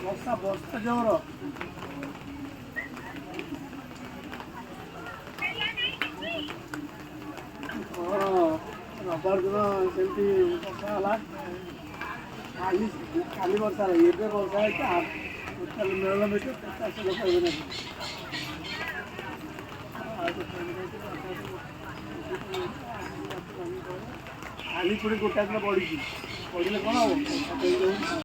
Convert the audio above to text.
ବର୍ଷା ବର୍ଷା ଜୋର ରବିବାର ଦିନ ସେମିତି ବର୍ଷା ହେଲା କାଲି ବର୍ଷା ହେଲା ଏବେ ବର୍ଷା ହେଇଛି ଟୋଟାଲି ମେଳ ମିଟର 50 ଲୋକ ଏବେ ନାହିଁ କାଲି ପୁଣି ଗୋଟା ଦିନ ବଢ଼ିଛି ବଢ଼ିଲେ କ'ଣ ହେବ